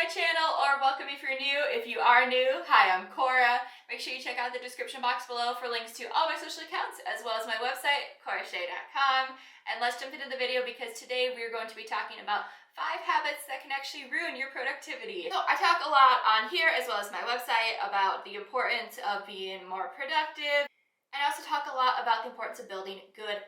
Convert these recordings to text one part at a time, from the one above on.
my channel, or welcome if you're new. If you are new, hi, I'm Cora. Make sure you check out the description box below for links to all my social accounts, as well as my website, corashay.com. And let's jump into the video because today we're going to be talking about 5 habits that can actually ruin your productivity. So I talk a lot on here, as well as my website, about the importance of being more productive. And I also talk a lot about the importance of building good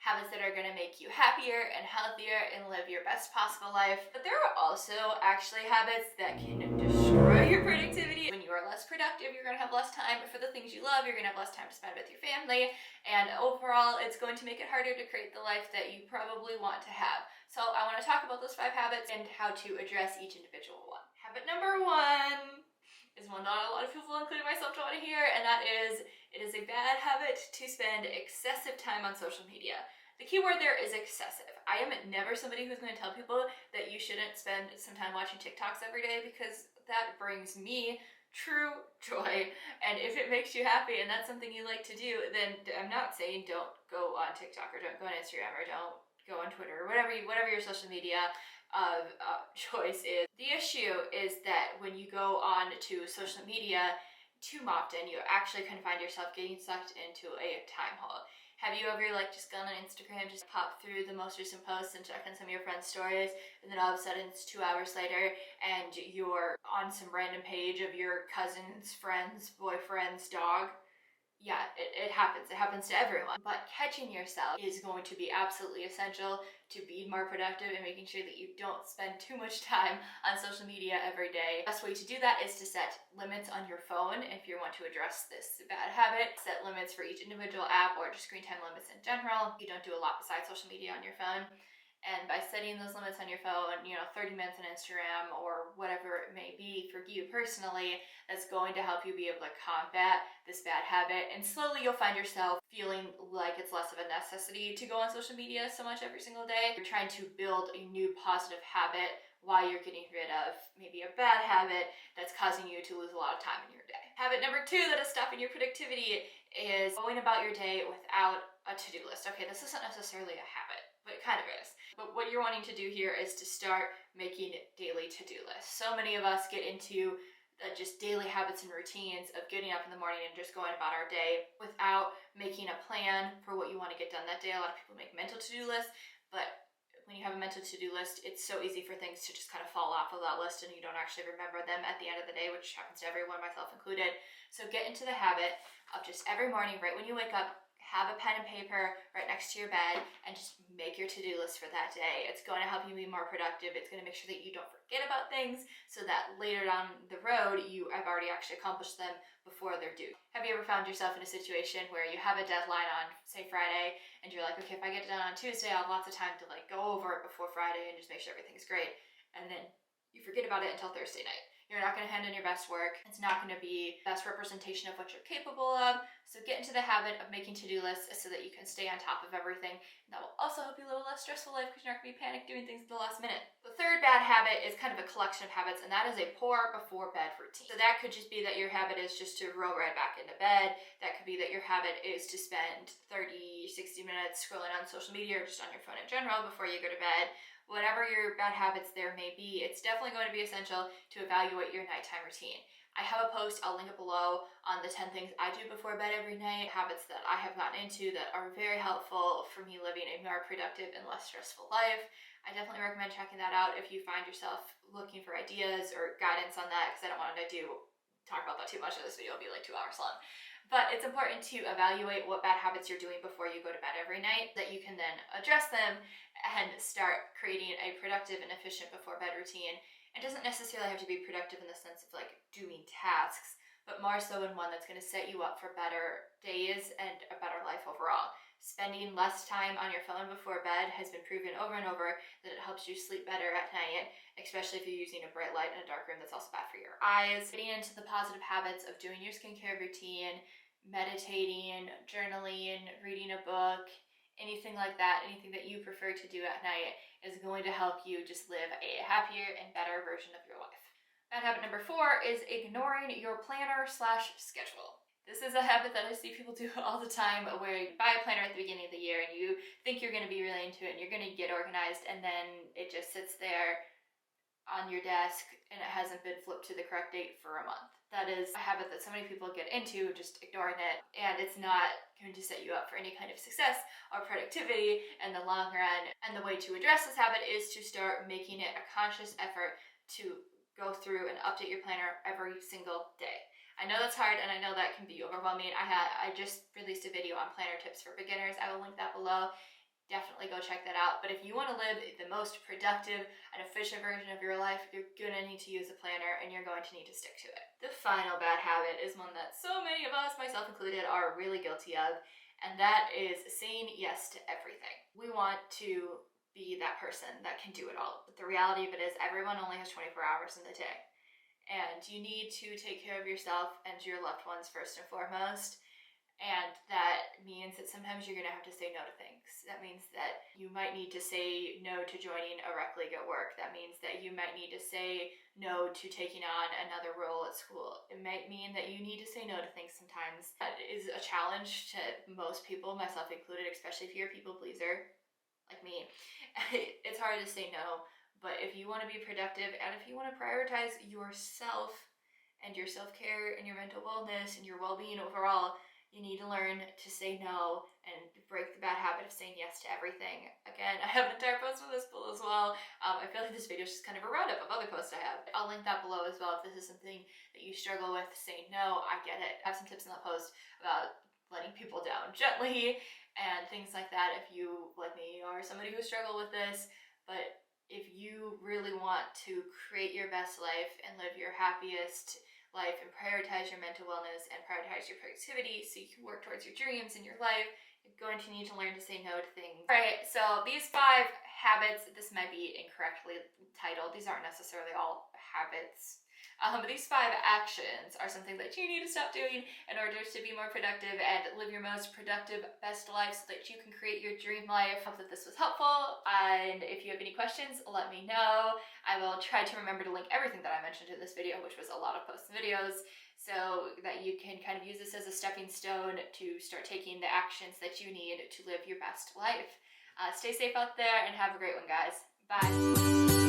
habits that are going to make you happier and healthier and live your best possible life. But there are also actually habits that can destroy your productivity. When you are less productive, you're going to have less time for the things you love, you're going to have less time to spend with your family, and overall it's going to make it harder to create the life that you probably want to have. So I want to talk about those 5 habits and how to address each individual one. Habit number 1 is one not a lot of people, including myself, don't want to hear, and that is, it is a bad habit to spend excessive time on social media. The key word there is excessive. I am never somebody who's going to tell people that you shouldn't spend some time watching TikToks every day, because that brings me true joy. And if it makes you happy and that's something you like to do, then I'm not saying don't go on TikTok or don't go on Instagram or don't go on Twitter or whatever your social media of choice is. The issue is that when you go on to social media too often, you actually can find yourself getting sucked into a time hole. Have you ever just gone on Instagram, just pop through the most recent posts and check on some of your friends' stories, and then all of a sudden it's 2 hours later and you're on some random page of your cousin's friend's boyfriend's dog? Yeah, it happens. It happens to everyone. But catching yourself is going to be absolutely essential to be more productive and making sure that you don't spend too much time on social media every day. The best way to do that is to set limits on your phone if you want to address this bad habit. Set limits for each individual app or just screen time limits in general. You don't do a lot besides social media on your phone. And by setting those limits on your phone, 30 minutes on Instagram or whatever it may be for you personally, that's going to help you be able to combat this bad habit. And slowly you'll find yourself feeling like it's less of a necessity to go on social media so much every single day. You're trying to build a new positive habit while you're getting rid of maybe a bad habit that's causing you to lose a lot of time in your day. Habit number 2 that is stopping your productivity is going about your day without a to-do list. Okay, this isn't necessarily a habit, but it kind of is. But what you're wanting to do here is to start making daily to-do lists. So many of us get into just daily habits and routines of getting up in the morning and just going about our day without making a plan for what you want to get done that day. A lot of people make mental to-do lists, but when you have a mental to-do list, it's so easy for things to just kind of fall off of that list and you don't actually remember them at the end of the day, which happens to everyone, myself included. So get into the habit of just every morning, right when you wake up, have a pen and paper right next to your bed and just make your to-do list for that day. It's going to help you be more productive. It's going to make sure that you don't forget about things so that later down the road you have already actually accomplished them before they're due. Have you ever found yourself in a situation where you have a deadline on, say, Friday, and you're like, okay, if I get it done on Tuesday, I'll have lots of time to go over it before Friday and just make sure everything's great, and then you forget about it until Thursday night. You're not going to hand in your best work. It's not going to be the best representation of what you're capable of. So get into the habit of making to-do lists so that you can stay on top of everything. And that will also help you live a less stressful life because you're not going to be panicked doing things at the last minute. The third bad habit is kind of a collection of habits, and that is a poor before bed routine. So that could just be that your habit is just to roll right back into bed. That could be that your habit is to spend 30, 60 minutes scrolling on social media or just on your phone in general before you go to bed. Whatever your bad habits there may be, it's definitely going to be essential to evaluate your nighttime routine. I have a post, I'll link it below, on the 10 things I do before bed every night, habits that I have gotten into that are very helpful for me living a more productive and less stressful life. I definitely recommend checking that out if you find yourself looking for ideas or guidance on that, because I don't want to talk about that too much. This video will be 2 hours long. But it's important to evaluate what bad habits you're doing before you go to bed every night, that you can then address them and start creating a productive and efficient before bed routine. It doesn't necessarily have to be productive in the sense of doing tasks, but more so in one that's going to set you up for better days and a better life overall. Spending less time on your phone before bed has been proven over and over that it helps you sleep better at night, especially if you're using a bright light in a dark room. That's also bad for your eyes. Getting into the positive habits of doing your skincare routine, meditating, journaling, reading a book, anything like that, anything that you prefer to do at night is going to help you just live a happier and better version of your life. Bad habit number 4 is ignoring your planner/schedule. This is a habit that I see people do all the time, where you buy a planner at the beginning of the year and you think you're going to be really into it and you're going to get organized, and then it just sits there on your desk and it hasn't been flipped to the correct date for a month. That is a habit that so many people get into, just ignoring it, and it's not going to set you up for any kind of success or productivity in the long run. And the way to address this habit is to start making it a conscious effort to go through and update your planner every single day. I know that's hard and I know that can be overwhelming. I just released a video on planner tips for beginners. I will link that below. Definitely go check that out. But if you want to live the most productive and efficient version of your life, you're gonna need to use a planner and you're going to need to stick to it. The final bad habit is one that so many of us, myself included, are really guilty of, and that is saying yes to everything. We want to be that person that can do it all, but the reality of it is everyone only has 24 hours in the day. And you need to take care of yourself and your loved ones first and foremost. And that means that sometimes you're going to have to say no to things. That means that you might need to say no to joining a rec league at work. That means that you might need to say no to taking on another role at school. It might mean that you need to say no to things sometimes. That is a challenge to most people, myself included, especially if you're a people pleaser like me. It's hard to say no, but if you want to be productive and if you want to prioritize yourself and your self-care and your mental wellness and your well-being overall, you need to learn to say no and break the bad habit of saying yes to everything. Again, I have an entire post on this below as well. I feel like this video is just kind of a roundup of other posts I have. I'll link that below as well if this is something that you struggle with saying no. I get it. I have some tips in that post about letting people down gently and things like that if you, like me, are somebody who struggles with this. But if you really want to create your best life and live your happiest life and prioritize your mental wellness and prioritize your productivity so you can work towards your dreams in your life, you're going to need to learn to say no to things. Alright, so these 5 habits, this might be incorrectly titled, these aren't necessarily all habits, but these 5 actions are something that you need to stop doing in order to be more productive and live your most productive, best life so that you can create your dream life. I hope that this was helpful, and if you have any questions, let me know. I will try to remember to link everything that I mentioned in this video, which was a lot of posts and videos, so that you can kind of use this as a stepping stone to start taking the actions that you need to live your best life. Stay safe out there and have a great one, guys. Bye.